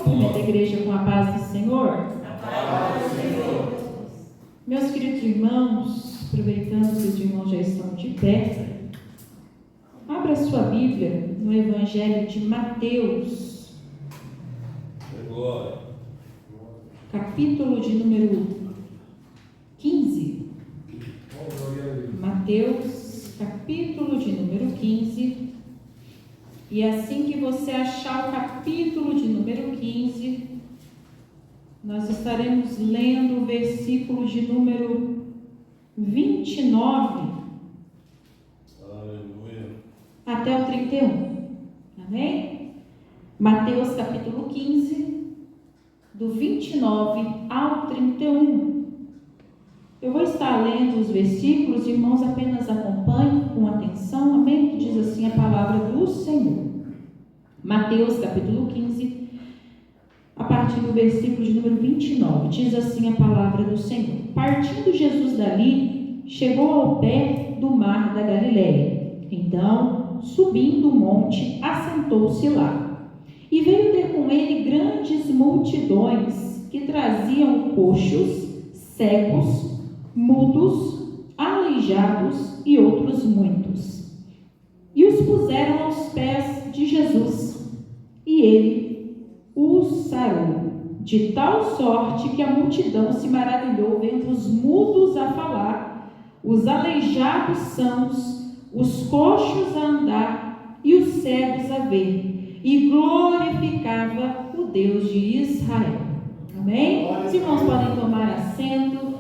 Cumprimento a igreja com a paz do Senhor. A paz do Senhor. Meus queridos irmãos, aproveitando que os irmãos já estão de pé, abra sua Bíblia no Evangelho de Mateus, capítulo de número 15. Mateus, capítulo de número 15. E assim que você achar o capítulo de número 15, nós estaremos lendo o versículo de número 29 até o 31. Amém? Mateus capítulo 15, do 29 ao 31. Eu vou estar lendo os versículos, irmãos, apenas acompanhem com atenção, amém? Que diz assim a palavra do Senhor. Mateus capítulo 15, a partir do versículo de número 29, diz assim a palavra do Senhor. Partindo Jesus dali, chegou ao pé do mar da Galileia. Então, subindo o monte, assentou-se lá. E veio ter com ele grandes multidões que traziam coxos, cegos, mudos, aleijados e outros muitos. E os puseram aos pés de Jesus, e ele os sarou, de tal sorte que a multidão se maravilhou, vendo os mudos a falar, os aleijados sãos, os coxos a andar e os cegos a ver, e glorificava o Deus de Israel. Amém? Os irmãos podem tomar assento.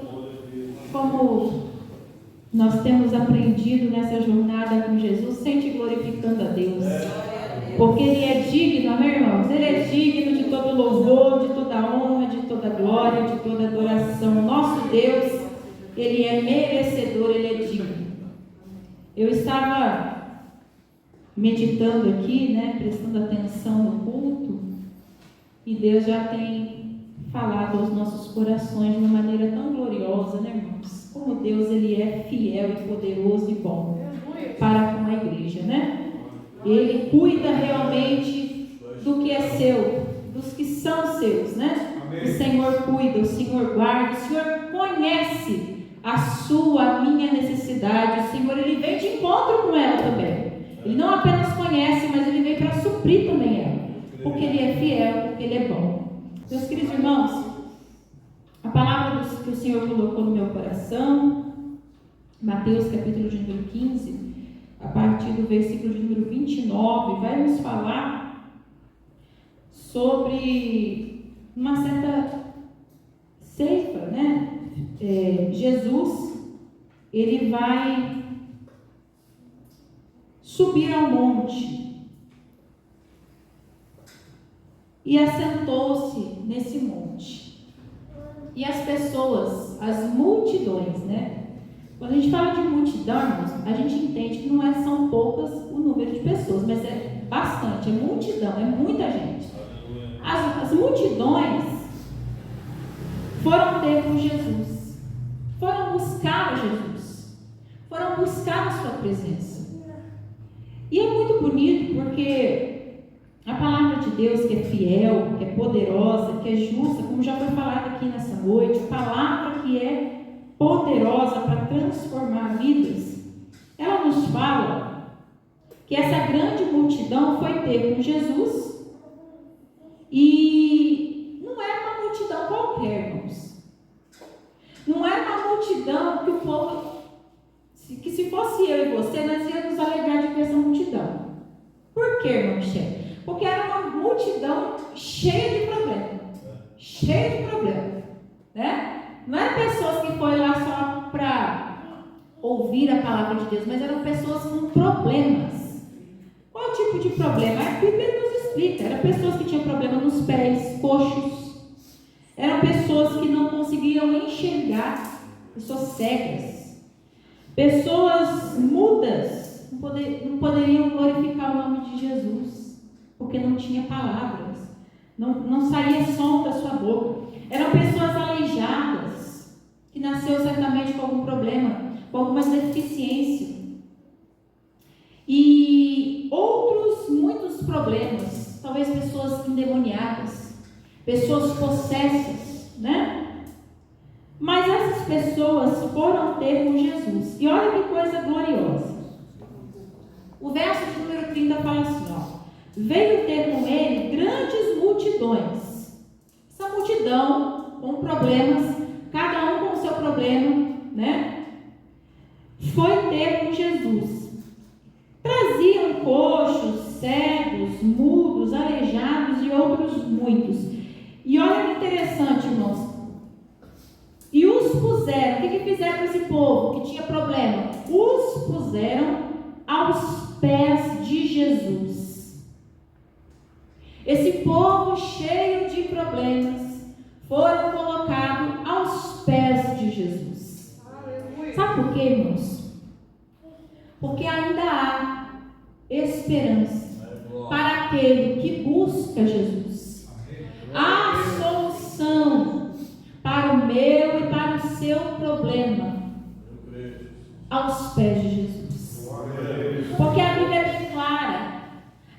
Como nós temos aprendido nessa jornada com Jesus, sempre glorificando a Deus, porque Ele é digno, amém, irmãos? Ele é digno de todo louvor, de toda honra, de toda glória, de toda adoração. Nosso Deus, Ele é merecedor, Ele é digno. Eu estava meditando aqui, prestando atenção no culto, e Deus já tem falado aos nossos corações de uma maneira tão gloriosa, irmãos? Como Deus, Ele é fiel e poderoso e bom para com a igreja, Ele cuida realmente do que é seu, dos que são seus, O Senhor cuida, o Senhor guarda, o Senhor conhece a sua, a minha necessidade. O Senhor, Ele vem de encontro com ela também. Ele não apenas conhece, mas Ele vem para suprir também ela, porque Ele é fiel, porque Ele é bom. Meus queridos irmãos, a palavra que o Senhor colocou no meu coração, Mateus capítulo de número 15, a partir do versículo de número 29, vai nos falar sobre uma certa ceifa, Jesus, ele vai subir ao monte e assentou-se nesse monte. E as pessoas, as multidões, Quando a gente fala de multidão, a gente entende que não são poucas o número de pessoas, mas é bastante, é multidão, é muita gente. As multidões foram ter com Jesus, foram buscar a Jesus, foram buscar a sua presença. E é muito bonito porque a palavra de Deus, que é fiel, que é poderosa, que é justa, como já foi falado aqui nessa noite, a palavra que é poderosa para transformar vidas, ela nos fala que essa grande multidão foi ter com Jesus, e não era uma multidão qualquer, irmãos. Não era uma multidão que o povo, que se fosse eu e você, nós íamos nos alegrar de ver essa multidão. Por quê, irmão Michel? Porque era uma multidão cheia de problemas. Cheia de problemas. Não eram pessoas que foram lá só para ouvir a palavra de Deus, mas eram pessoas com problemas. Qual tipo de problema? A Bíblia nos explica. Eram pessoas que tinham problema nos pés, coxos. Eram pessoas que não conseguiam enxergar, pessoas cegas. Pessoas mudas, não poderiam glorificar o nome de Jesus, porque não tinha palavras, não saía som da sua boca. Eram pessoas aleijadas, que nasceu certamente com algum problema, com alguma deficiência. E outros muitos problemas, talvez pessoas endemoniadas, pessoas possessas, né? Mas essas pessoas foram ter com Jesus. E olha que coisa gloriosa. O verso de número 30 fala assim, ó. Veio ter com ele grandes multidões. Essa multidão com problemas, cada um com o seu problema, né? Foi ter com Jesus. Traziam coxos, cegos, mudos, aleijados e outros muitos. E olha que interessante, irmãos. E os puseram, o que fizeram com esse povo que tinha problema? Os puseram aos pés de Jesus. Esse povo cheio de problemas foram colocados aos pés de Jesus. Sabe por quê, irmãos? Porque ainda há esperança para aquele que busca Jesus. Há solução para o meu e para o seu problema aos pés de Jesus. Porque a Bíblia é bem clara.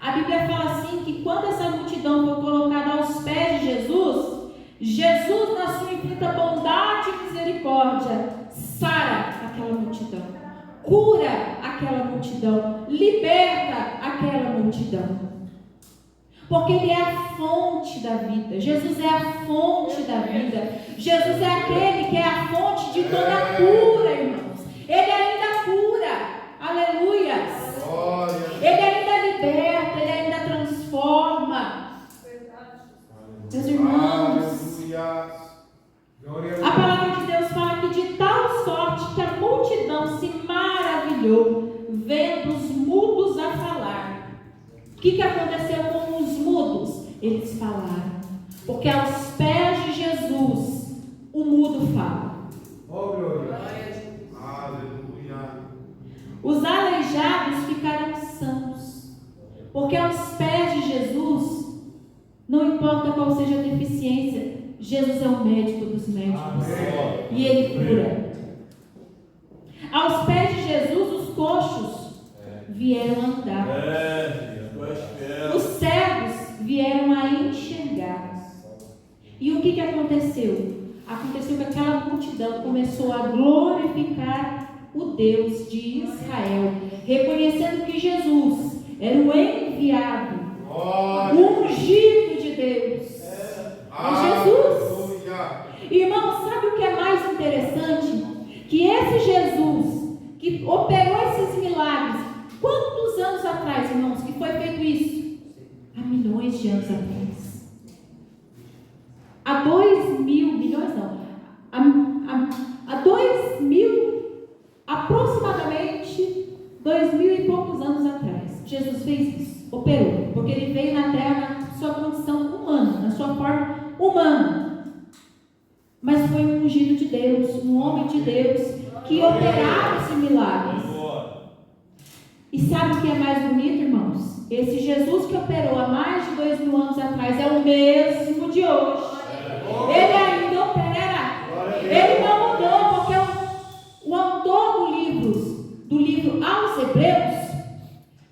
A Bíblia fala assim que quando essa multidão foi colocada aos pés de Jesus, Jesus, na sua infinita bondade e misericórdia, sara aquela multidão, cura aquela multidão, liberta aquela multidão. Porque Ele é a fonte da vida. Jesus é a fonte da vida. Jesus é aquele que é a fonte de toda a cura, irmãos. Ele ainda cura. Aleluias. Ele ainda liberta, Ele ainda transforma. Meus irmãos, a palavra de Deus fala que de tal sorte que a multidão se maravilhou, vendo os mudos a falar. O que aconteceu com os mudos? Eles falaram. Porque aos pés de Jesus, o mudo fala. Os aleijados ficaram sãos. Porque aos pés de Jesus, não importa qual seja a deficiência, Jesus é o médico dos médicos. Amém. E Ele cura. Aos pés de Jesus, os coxos vieram a andar. Os cegos vieram a enxergar. E o que aconteceu? Aconteceu que aquela multidão começou a glorificar o Deus de Israel, reconhecendo que Jesus era o enviado, o ungido de Deus. Jesus. Irmão, sabe o que é mais interessante? Que esse Jesus que operou esses milagres, quantos anos atrás, irmãos, que foi feito isso? Há milhões de anos atrás. Há 2000, aproximadamente 2000 e poucos anos atrás, Jesus fez isso, operou, porque Ele veio na terra na sua condição humana, na sua forma humana, mas foi um ungido de Deus, um homem de Deus, que operava esse milagre. E sabe o que é mais bonito, irmãos? Esse Jesus que operou há mais de 2000 anos atrás é o mesmo de hoje. Ele ainda opera. Ele não mudou, porque o autor do livro aos Hebreus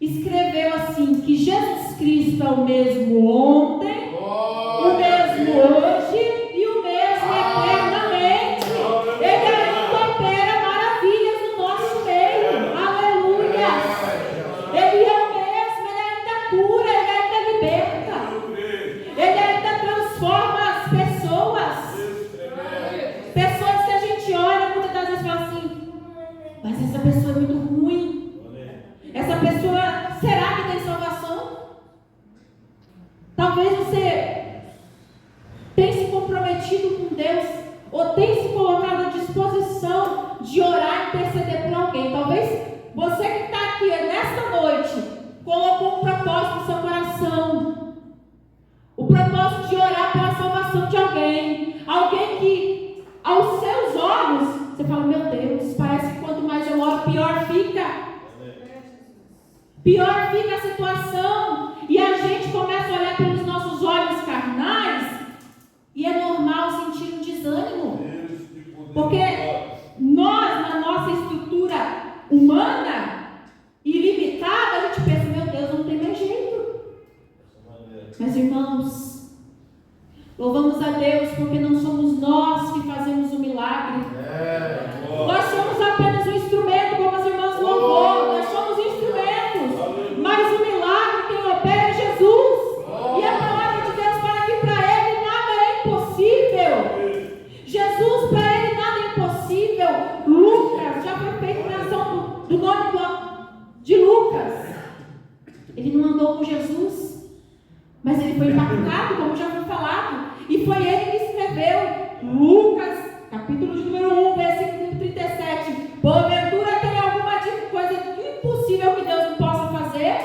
escreveu assim, que Jesus Cristo é o mesmo ontem, o mesmo hoje e o mesmo eternamente. Ele ainda opera maravilhas no nosso meio. Aleluia. Ele é o mesmo, Ele ainda cura, Ele ainda liberta, Ele ainda transforma as pessoas. Pessoas que a gente olha muitas das vezes e fala assim, mas essa pessoa é muito ruim. Essa pessoa, será que tem salvação? Talvez você tenha se comprometido com Deus, ou tenha se colocado à disposição de orar e interceder por alguém. Talvez você que está aqui nesta noite colocou um propósito no seu coração, o propósito de orar pela salvação de alguém que aos seus olhos você fala, meu Deus, parece que quanto mais eu oro, pior fica. Pior fica a situação, e a gente começa a olhar pelos nossos olhos carnais, e é normal sentir um desânimo, porque nós, na nossa estrutura humana e limitada, a gente pensa, meu Deus, não tem mais jeito. Mas irmãos, Louvamos a Deus porque não somos nós que fazemos o milagre. Nós somos apenas um instrumento, como as irmãs louvou. Nós somos instrumentos. Mas o milagre quem opera é Jesus. E a palavra de Deus fala que para Ele nada é impossível. Jesus, para Ele nada é impossível. Lucas, já foi feita menção do nome de Lucas. Ele não andou com Jesus, mas ele foi impactado, como já foi falado. E foi ele que escreveu Lucas, capítulo de número 1, versículo 37. Porventura tem alguma coisa impossível que Deus não possa fazer?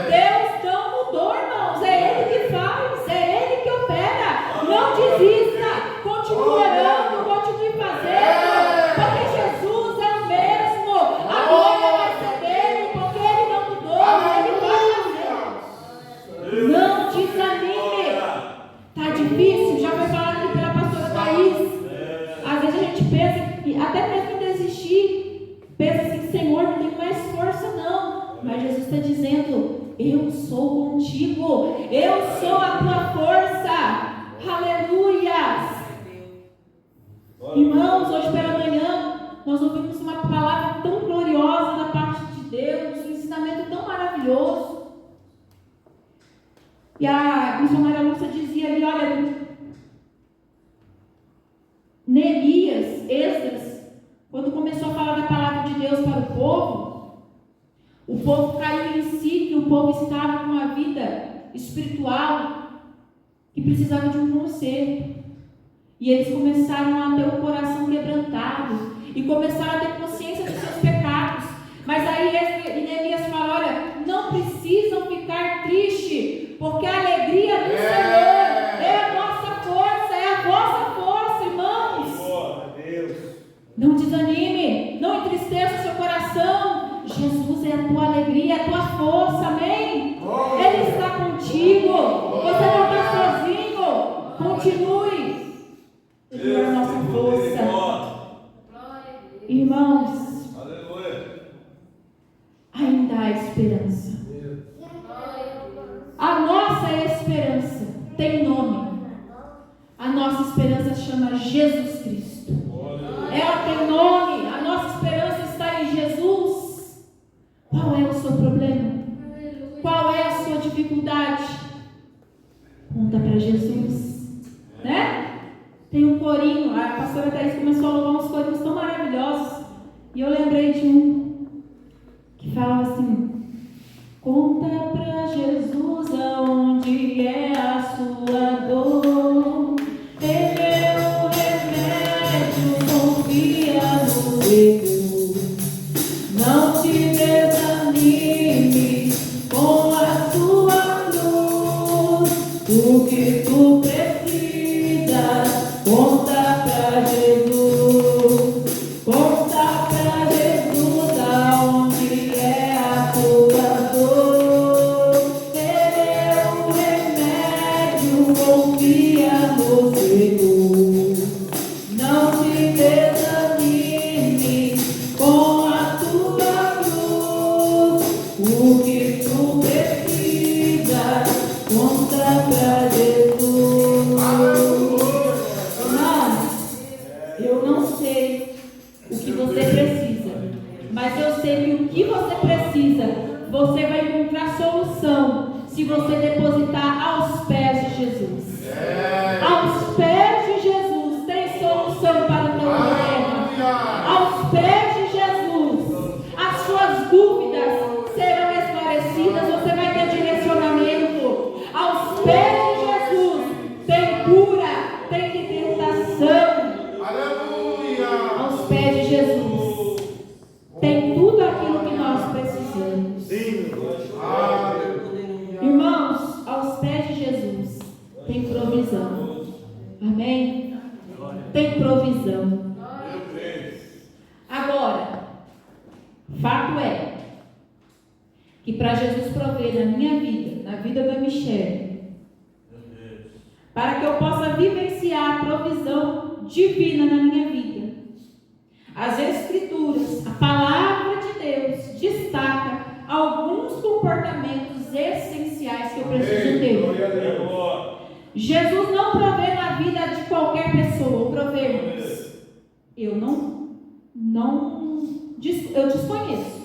Deus não mudou, irmãos. É Ele que faz, é Ele que opera. Não desista, continue orando, continue fazendo, porque Jesus é o mesmo. A glória vai ser dele, porque Ele não mudou, Ele vai fazer. Não desanime. Tá difícil, já foi falado aqui pela pastora Thaís. Às vezes a gente pensa, até mesmo em desistir, pensa assim, Senhor, não tenho mais força não. Mas Jesus está dizendo, eu sou contigo, eu sou a tua força. Aleluias. Irmãos, hoje pela manhã nós ouvimos uma palavra tão gloriosa da parte de Deus, um ensinamento tão maravilhoso. E a missionária Lúcia dizia ali, olha, Neemias, Esdras, quando começou a falar da palavra de Deus para o povo caiu em si, que o povo estava com uma vida espiritual que precisava de um conserto. E eles começaram a ter o coração quebrantado e começaram a ter consciência dos seus pecados. Mas aí Neemias fala, olha, não precisam ficar tristes, porque a alegria do Senhor é a nossa força, é a vossa força, irmãos. Não desanime, não entristeça o seu coração. Jesus é a tua alegria, a tua força, amém? Ele está contigo, você não está sozinho. Continue. Ele é a nossa força. Irmãos, ainda há esperança. A nossa esperança tem nome. A nossa esperança chama Jesus Cristo. Ela tem nome. A nossa esperança está em Jesus. Qual é o seu problema? Qual é a sua dificuldade? Conta para Jesus, né? Tem um corinho, a pastora Thaís começou a louvar uns corinhos tão maravilhosos, e eu lembrei de um que falava assim: conta pra Jesus aonde é a sua dor, Ele é o remédio, confia no Senhor, não te desanime com a tua cruz, o que tu precisas, conta pra Jesus, conta pra Jesus aonde é a tua dor, Ele é o remédio, confia no Senhor, não te desanime com a tua cruz, o que tu precisa, conta pra Jesus. Eu não sei o que você precisa, mas eu sei que o que você precisa, você vai encontrar solução se você depositar aos pés de Jesus. Aos pés de Jesus tem solução para o teu problema. Aos pés de Jesus, as suas dúvidas serão esclarecidas, você vai ter direcionamento. Aos pés de Jesus tem cura, tem libertação. Aos pés de Jesus tem tudo aquilo que nós precisamos. Irmãos, aos pés de Jesus tem provisão. Amém? Tem provisão. Agora, fato é que para Jesus prover na minha vida, na vida da Michele, para que eu possa vivenciar a provisão divina na minha vida, as Escrituras, a palavra de Deus destaca alguns comportamentos essenciais que eu preciso ter. Jesus não provê na vida de qualquer pessoa. Provê, irmãos. Eu eu desconheço.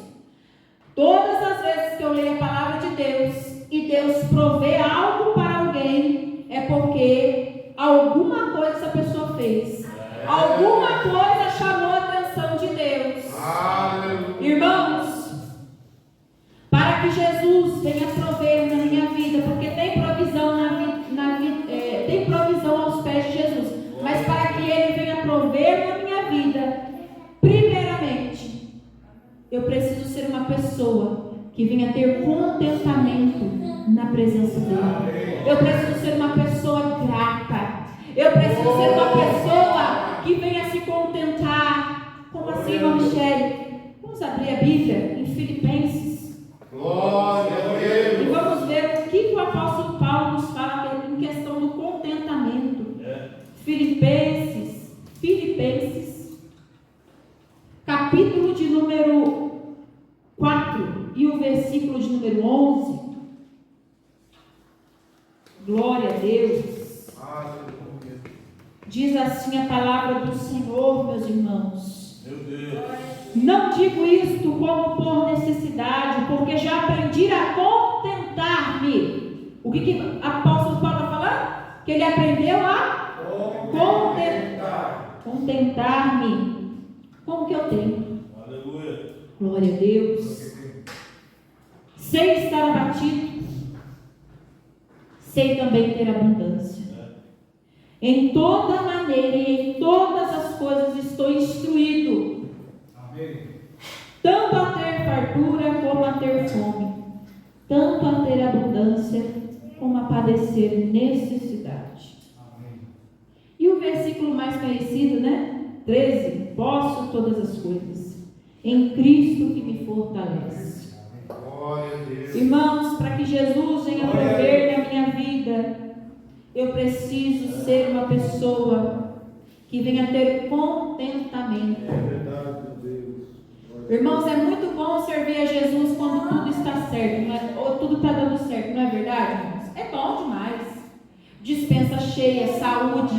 Todas as vezes que eu leio a palavra de Deus e Deus provê algo para alguém, é porque alguma coisa essa pessoa fez. Alguma coisa chamou a atenção de Deus. Irmãos, para que Jesus venha prover na minha vida, porque tem provisão tem provisão aos pés de Jesus, mas para que Ele venha prover na minha vida, primeiramente, eu preciso ser uma pessoa que venha ter contentamento na presença dEle. Eu preciso ser uma pessoa grata. Eu preciso ser uma pessoa que venha se contentar. Como assim, irmã Michele? Vamos abrir a Bíblia em Filipenses. Glória a Deus. E vamos ver o que o apóstolo Paulo nos fala em questão do contentamento. Filipenses, capítulo de número 4 e o versículo de número 11. Glória a Deus. Diz assim a palavra do Senhor, meus irmãos. Meu Deus. Não digo isto como por necessidade, porque já aprendi a contentar-me. O que o apóstolo Paulo está falando? Que ele aprendeu a contentar-me com o que eu tenho. Aleluia. Glória a Deus. Sei estar abatido, sei também ter abundância. Em toda maneira e em todas as coisas estou instruído. Amém. Tanto a ter fartura como a ter fome, tanto a ter abundância como a padecer necessidade. Amém. E o versículo mais conhecido, 13: posso todas as coisas em Cristo que me fortalece. Glória a Deus. Irmãos, para que Jesus venha prover na minha vida, eu preciso ser uma pessoa que venha ter contentamento. É verdade, meu Deus. Irmãos, é muito bom servir a Jesus quando tudo está certo, ou tudo está dando certo, não é verdade, irmãos? É bom demais. Dispensa cheia, saúde,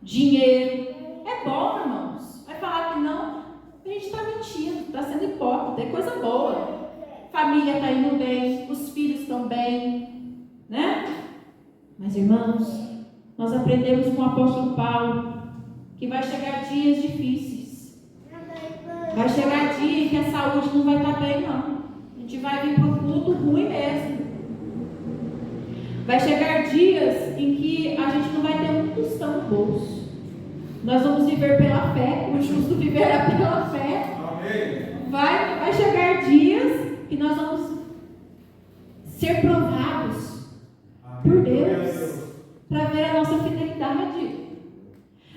dinheiro. É bom, irmãos. Vai falar que não, a gente está mentindo, está sendo hipócrita, é coisa boa. Família está indo bem, os filhos estão bem, Mas, irmãos, nós aprendemos com o apóstolo Paulo que vai chegar dias difíceis. Vai chegar dia em que a saúde não vai estar bem, não. A gente vai vir para o culto ruim mesmo. Vai chegar dias em que a gente não vai ter um tostão no bolso. Nós vamos viver pela fé. O justo viverá pela fé. Amém. Vai chegar dias que nós vamos ser provados por Deus para ver a nossa fidelidade.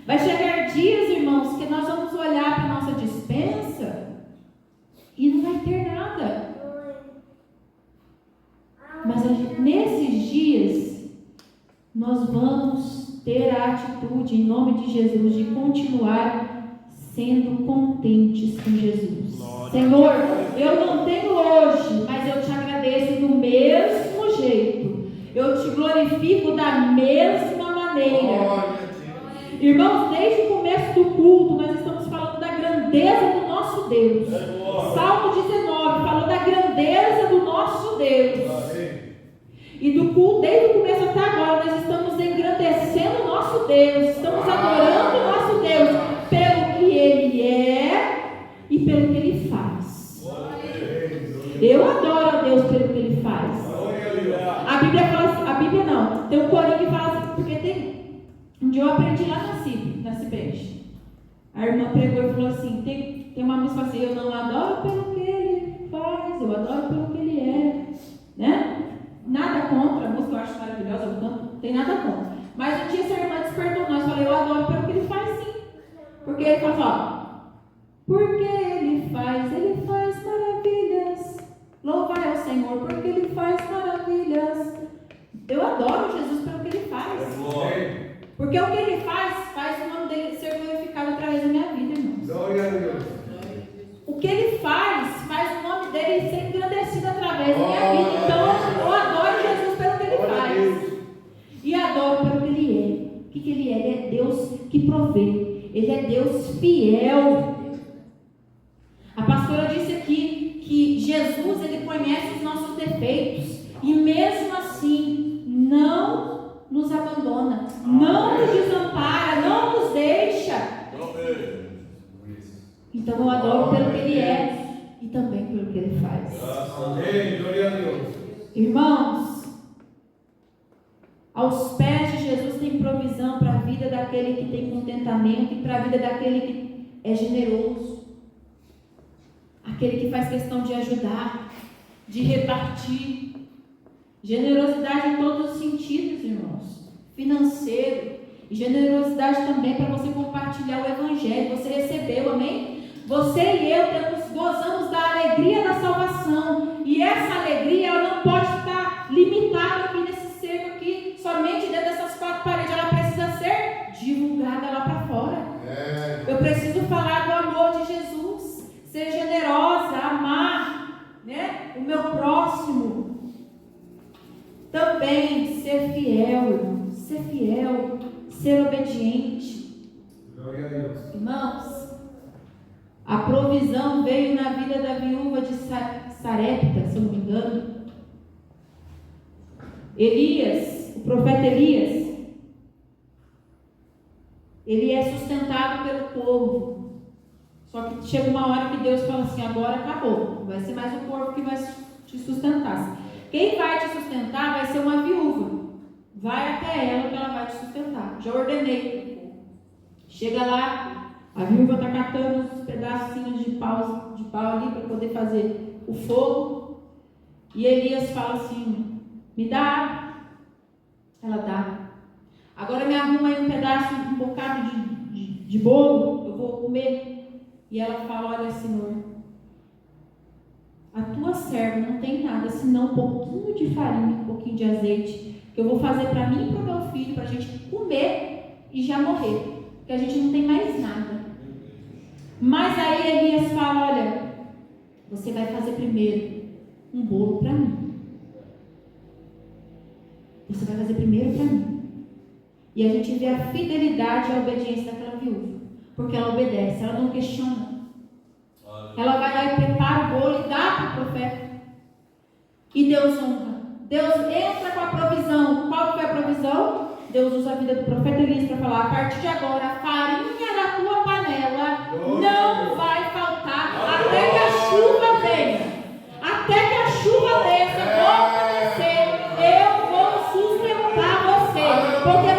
Vai chegar dias, irmãos, que nós vamos olhar para a nossa despensa e não vai ter nada. Mas nesses dias nós vamos ter a atitude, em nome de Jesus, de continuar sendo contentes com Jesus. Senhor, eu não tenho hoje, mas eu te agradeço do mesmo jeito. Eu te glorifico da mesma maneira. Irmãos, desde o começo do culto, nós estamos falando da grandeza do nosso Deus. Salmo 19 falou da grandeza do nosso Deus. E do culto, desde o começo até agora, nós estamos engrandecendo o nosso Deus. Estamos adorando o nosso Deus pelo que Ele é e pelo que Ele faz. Eu adoro a Deus pelo que Ele faz. A Bíblia fala assim, a Bíblia não, tem um corinho que fala assim, porque tem. Um dia eu aprendi lá na CIPED. A irmã pregou e falou assim, tem uma música assim, eu não adoro pelo que Ele faz, eu adoro pelo que Ele é. Nada contra, a música eu acho maravilhosa, eu canto, não tem nada contra. Mas um dia essa irmã despertou nós, falei, eu adoro pelo que Ele faz sim. Porque Ele fala, porque Ele faz maravilhas. Louvai ao Senhor, porque Ele faz maravilhas. Eu adoro Jesus pelo que Ele faz. Porque o que Ele faz o nome dele ser glorificado através da minha vida, irmãos. Glória a Deus. O que Ele faz o nome dele ser engrandecido através da minha vida. Então, eu adoro Jesus pelo que Ele faz. E adoro que provê. Ele é Deus fiel. A pastora disse aqui que Jesus, ele conhece os nossos defeitos e mesmo assim não nos abandona, não nos desampara, não nos deixa. Então eu adoro pelo que ele é e também pelo que ele faz. Amém. Glória a Deus. Irmãos, aos pés de Jesus tem provisão para a vida daquele que tem contentamento e para a vida daquele que é generoso. Aquele que faz questão de ajudar, de repartir. Generosidade em todos os sentidos, irmãos. Financeiro. E generosidade também para você compartilhar o Evangelho. Você recebeu, amém? Você e eu gozamos da alegria da salvação. E essa alegria, ela não pode estar limitada aqui nesse cerco aqui, somente dentro dessas quatro paredes. Ela precisa ser divulgada lá para fora. Eu preciso falar do amor de Jesus. Ser generosa, amar, né, o meu próximo. Também ser fiel, irmão. Ser fiel, ser obediente. Glória a Deus. Irmãos, a provisão veio na vida da viúva de Sarepta, se eu não me engano. Elias, o profeta Elias, ele é sustentado pelo povo. Só que chega uma hora que Deus fala assim: agora acabou, não vai ser mais o povo que vai te sustentar. Quem vai te sustentar vai ser uma viúva. Vai até ela que ela vai te sustentar. Já ordenei. Chega lá, a viúva está catando uns pedacinhos de pau ali para poder fazer o fogo. E Elias fala assim: me dá água. Ela dá. Agora me arruma aí um bocado de bolo, eu vou comer. E ela fala: olha, Senhor, a tua serva não tem nada senão um pouquinho de farinha, um pouquinho de azeite, que eu vou fazer para mim e para o meu filho, para a gente comer e já morrer, porque a gente não tem mais nada. Mas aí Elias fala: olha, você vai fazer primeiro um bolo para mim. Você vai fazer primeiro para mim. E a gente vê a fidelidade e a obediência daquela viúva, porque ela obedece, ela não questiona. Ela vai lá e prepara o bolo e dá para o profeta. E Deus honra. Deus entra com a provisão. Qual foi a provisão? Deus usa a vida do profeta Elias para falar: a partir de agora, a farinha na tua panela não vai faltar até que a chuva venha. Até que a chuva desça, volta a descer, eu vou sustentar você. Porque